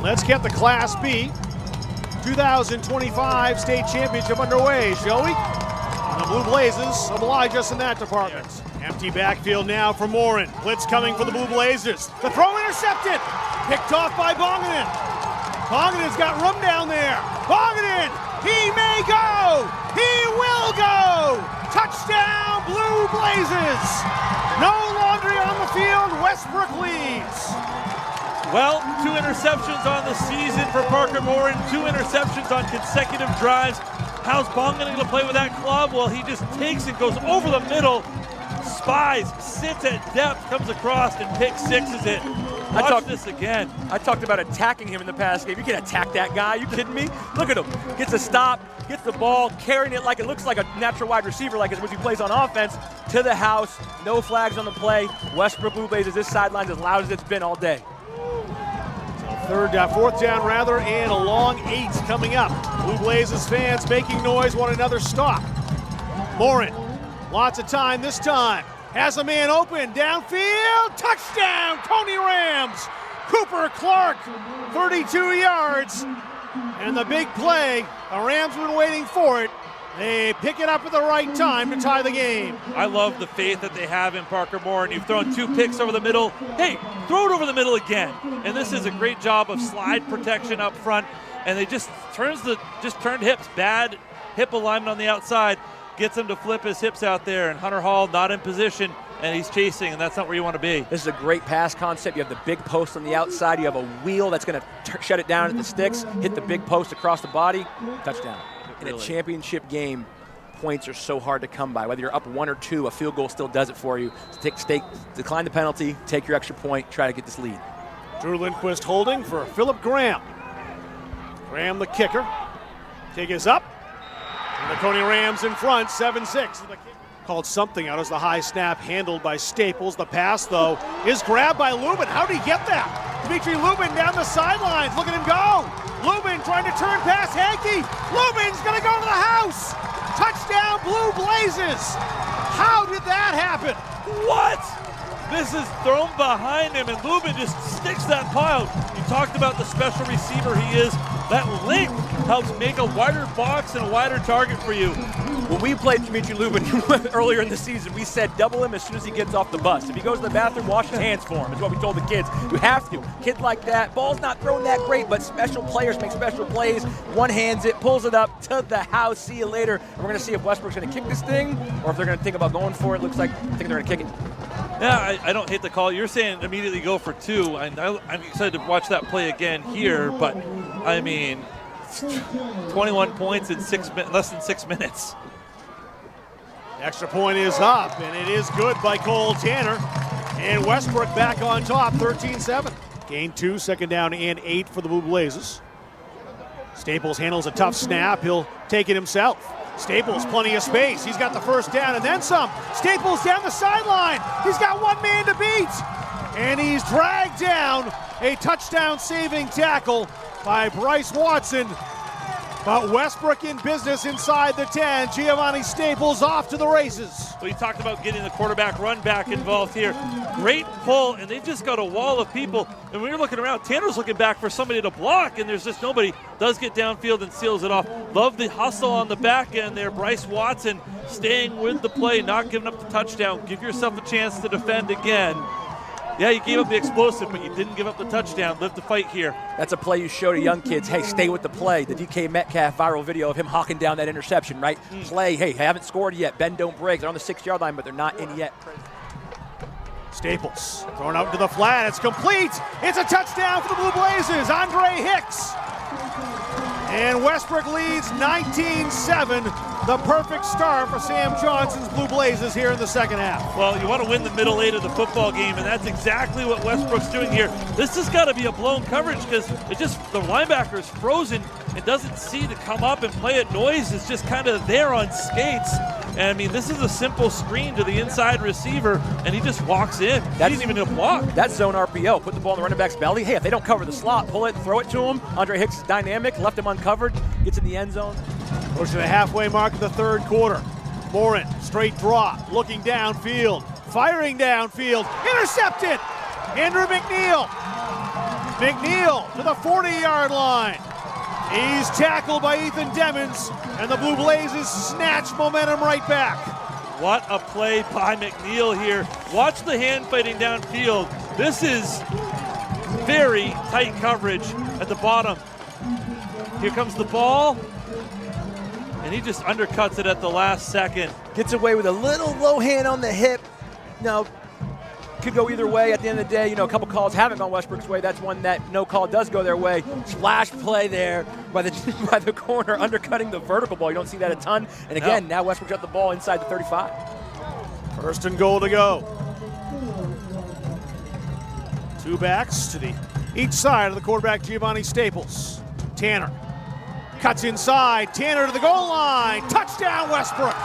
Let's get the Class B 2025 state championship underway, shall we? And the Blue Blazers oblige us in that department. Empty backfield now for Morin. Blitz coming for the Blue Blazers. The throw intercepted. Picked off by Bonganen. Bonganen's got room down there. Bonganen, he may go. He will go. Touchdown, Blue Blazers. No laundry on the field. Westbrook leads. Well, 2 interceptions on the season for Parker Morin, 2 interceptions on consecutive drives. How's Bonganen going to play with that club? Well, he just takes it, goes over the middle, spies, sits at depth, comes across, and pick sixes it. Watch this again. I talked about attacking him in the past game. You can't attack that guy. You kidding me? Look at him. Gets a stop, gets the ball, carrying it like it looks like a natural wide receiver, like as he plays on offense, to the house. No flags on the play. Westbrook Blue Blazers, this sideline's as loud as it's been all day. Fourth down rather, and a long 8 coming up. Blue Blazers fans making noise, want another stop. Morin, lots of time this time. Has a man open, downfield, touchdown, Cony Rams. Cooper Clark, 32 yards. And the big play, the Rams have been waiting for it. They pick it up at the right time to tie the game. I love the faith that they have in Parker Morin. You've thrown 2 picks over the middle. Hey, throw it over the middle again. And this is a great job of slide protection up front. And they just turned hips, bad hip alignment on the outside. Gets him to flip his hips out there. And Hunter Hall not in position, and he's chasing, and that's not where you want to be. This is a great pass concept. You have the big post on the outside. You have a wheel that's going to shut it down at the sticks, hit the big post across the body, touchdown. In a championship game, points are so hard to come by. Whether you're up 1 or 2, a field goal still does it for you. Decline the penalty, take your extra point, try to get this lead. Drew Lindquist holding for Philip Graham. Graham the kicker. Kick is up. And the Cony Rams in front, 7-6. Called something out as the high snap handled by Staples. The pass, though, is grabbed by Lubin. How did he get that? Dmitry Lubin down the sidelines. Look at him go. Lubin trying to turn past Hankey. Lubin's going to go to the house. Touchdown, Blue Blazers. How did that happen? What? This is thrown behind him, and Lubin just sticks that pile. You talked about the special receiver he is. That length helps make a wider box and a wider target for you. When we played Dmitry Lubin earlier in the season, we said double him as soon as he gets off the bus. If he goes to the bathroom, wash his hands for him, is what we told the kids. You have to. Kid like that, ball's not thrown that great, but special players make special plays. One hands it, pulls it up to the house. See you later. And we're going to see if Westbrook's going to kick this thing or if they're going to think about going for it. Looks like I think they're going to kick it. Yeah, I don't hate the call. You're saying immediately go for 2. I'm excited to watch that play again here, but I mean, 21 points in less than 6 minutes. Extra point is up, and it is good by Cole Tanner. And Westbrook back on top, 13-7. Gain 2, second down and 8 for the Blue Blazers. Staples handles a tough snap. He'll take it himself. Staples, plenty of space. He's got the first down and then some. Staples down the sideline. He's got one man to beat. And he's dragged down. A touchdown-saving tackle by Bryce Watson. But Westbrook in business inside the 10. Giovanni Staples off to the races. Well, you talked about getting the quarterback run back involved here. Great pull, and they've just got a wall of people. And when you're looking around, Tanner's looking back for somebody to block, and there's just nobody. Does get downfield and seals it off. Love the hustle on the back end there. Bryce Watson staying with the play, not giving up the touchdown. Give yourself a chance to defend again. Yeah, you gave up the explosive, but you didn't give up the touchdown. Live to fight here. That's a play you show to young kids. Hey, stay with the play. The DK Metcalf viral video of him hawking down that interception, right? Play, hey, haven't scored yet. Bend, don't break. They're on the 6-yard line, but they're not in yet. Staples thrown out to the flat. It's complete. It's a touchdown for the Blue Blazers. Andre Hicks. And Westbrook leads 19-7. The perfect start for Sam Johnson's Blue Blazers here in the second half. Well, you want to win the middle 8 of the football game, and that's exactly what Westbrook's doing here. This has got to be a blown coverage because the linebacker is frozen and doesn't see to come up and play it. Noise is just kind of there on skates. And I mean, this is a simple screen to the inside receiver, and he just walks in. He didn't even need a block. That's zone RPO. Put the ball in the running back's belly. Hey, if they don't cover the slot, pull it and throw it to him. Andre Hicks is dynamic, left him uncovered, gets in the end zone. Goes to the halfway mark of the third quarter. Morin, straight drop, looking downfield, firing downfield, intercepted. Andrew McNeil McNeil to the 40-yard line. He's tackled by Ethan Demmons, and the Blue Blazes snatch momentum right back. What a play by McNeil here. Watch the hand fighting downfield. This is very tight coverage at the bottom. Here comes the ball, and he just undercuts it at the last second. Gets away with a little low hand on the hip. Now, could go either way at the end of the day. A couple calls haven't gone Westbrook's way. That's one that no call does go their way. Splash play there by the corner, undercutting the vertical ball. You don't see that a ton. And again, now Westbrook got the ball inside the 35. First and goal to go. Two backs to each side of the quarterback, Giovanni Staples. Tanner cuts inside. Tanner to the goal line. Touchdown, Westbrook.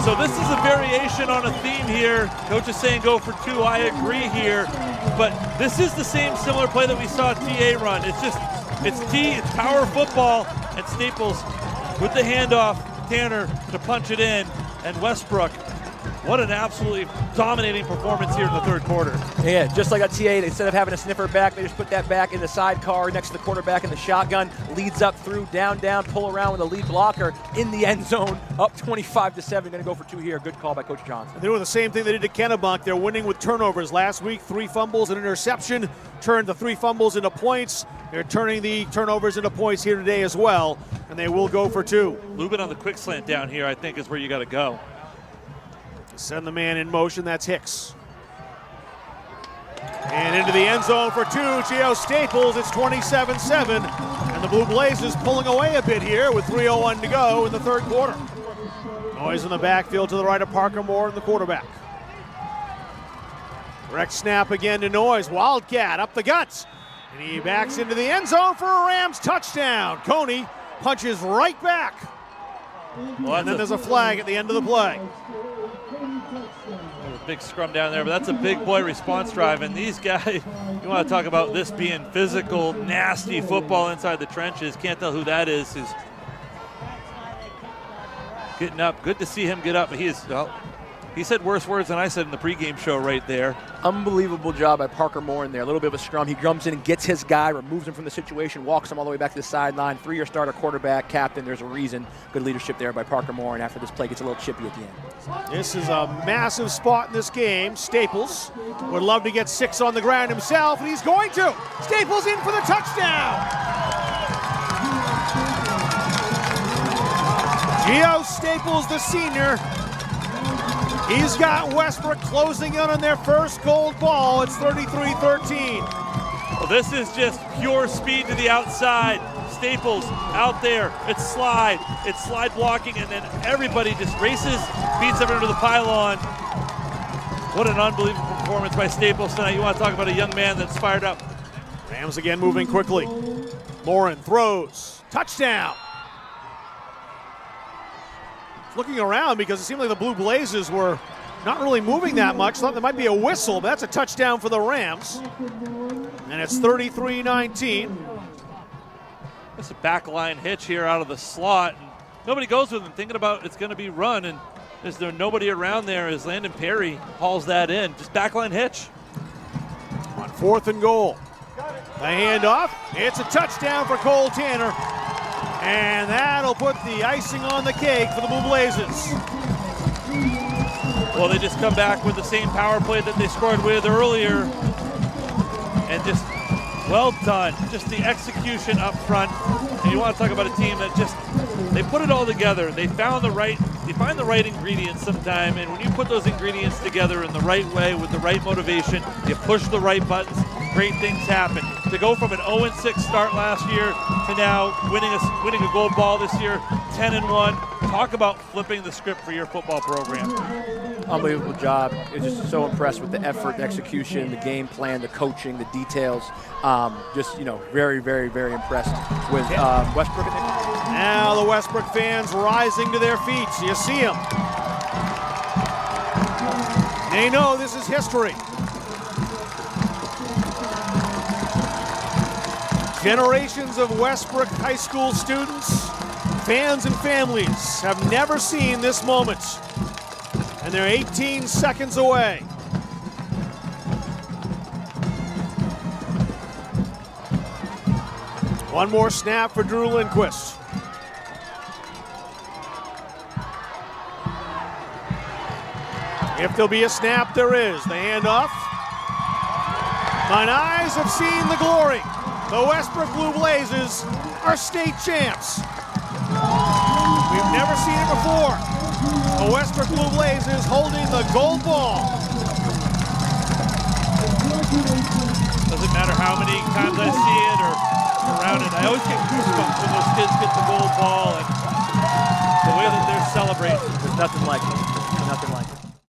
So this is a variation on a theme here. Coach is saying go for two. I agree here. But this is the same similar play that we saw TA run. It's power football, and Staples with the handoff, Tanner to punch it in, and Westbrook. What an absolutely dominating performance here in the third quarter. Yeah, just like a TA, instead of having a sniffer back, they just put that back in the sidecar next to the quarterback in the shotgun, leads up through, down, pull around with a lead blocker in the end zone, up 25-7. Going to go for two here. Good call by Coach Johnson. They're doing the same thing they did to Kennebunk. They're winning with turnovers. Last week, 3 fumbles and interception, turned the 3 fumbles into points. They're turning the turnovers into points here today as well, and they will go for 2. Lubin on the quick slant down here, I think, is where you got to go. Send the man in motion, that's Hicks. And into the end zone for 2, Gio Staples. It's 27-7, and the Blue Blazes pulling away a bit here with 3:01 to go in the third quarter. Noise in the backfield to the right of Parker Moore and the quarterback. Direct snap again to Noise. Wildcat up the guts, and he backs into the end zone for a Rams touchdown. Cony punches right back. Well, and then there's a flag at the end of the play. Big scrum down there, but that's a big boy response drive. And these guys, you want to talk about this being physical, nasty football inside the trenches. Can't tell who that is who's getting up. Good to see him get up. He said worse words than I said in the pregame show right there. Unbelievable job by Parker Moore in there. A little bit of a scrum. He drums in and gets his guy, removes him from the situation, walks him all the way back to the sideline. 3-year starter, quarterback, captain. There's a reason. Good leadership there by Parker Moore, and after this play gets a little chippy at the end. This is a massive spot in this game. Staples would love to get 6 on the ground himself, and he's going to. Staples in for the touchdown. Gio Staples, the senior. He's got Westbrook closing in on their first gold ball. It's 33-13. Well, this is just pure speed to the outside. Staples out there. It's slide blocking, and then everybody just races, beats everyone to the pylon. What an unbelievable performance by Staples tonight. You want to talk about a young man that's fired up. Rams again moving quickly. Morin throws. Touchdown. Looking around because it seemed like the Blue Blazes were not really moving that much. Thought there might be a whistle, but that's a touchdown for the Rams. And it's 33-19. It's a backline hitch here out of the slot. And nobody goes with him, thinking about it's going to be run, and is there nobody around there as Landon Perry hauls that in. Just backline hitch. On 4th and goal. The handoff. It's a touchdown for Cole Tanner. And that'll put the icing on the cake for the Blue Blazes. Well, they just come back with the same power play that they scored with earlier. And just well done. Just the execution up front. And you want to talk about a team that just, they put it all together. They find the right ingredients sometime. And when you put those ingredients together in the right way with the right motivation, you push the right buttons, great things happen. To go from an 0-6 start last year to now winning a gold ball this year, 10-1. Talk about flipping the script for your football program. Unbelievable job. Just so impressed with the effort, the execution, the game plan, the coaching, the details. Very, very, very impressed with Westbrook. Now the Westbrook fans rising to their feet. You see them. They know this is history. Generations of Westbrook high school students, fans and families have never seen this moment. And they're 18 seconds away. One more snap for Drew Lindquist. If there'll be a snap, there is. The handoff. Mine eyes have seen the glory. The Westbrook Blue Blazers are state champs. We've never seen it before. The Westbrook Blue Blazers holding the gold ball. Doesn't matter how many times I see it or around it. I always get goosebumps when those kids get the gold ball and the way that they're celebrating. There's nothing like it. There's nothing like it.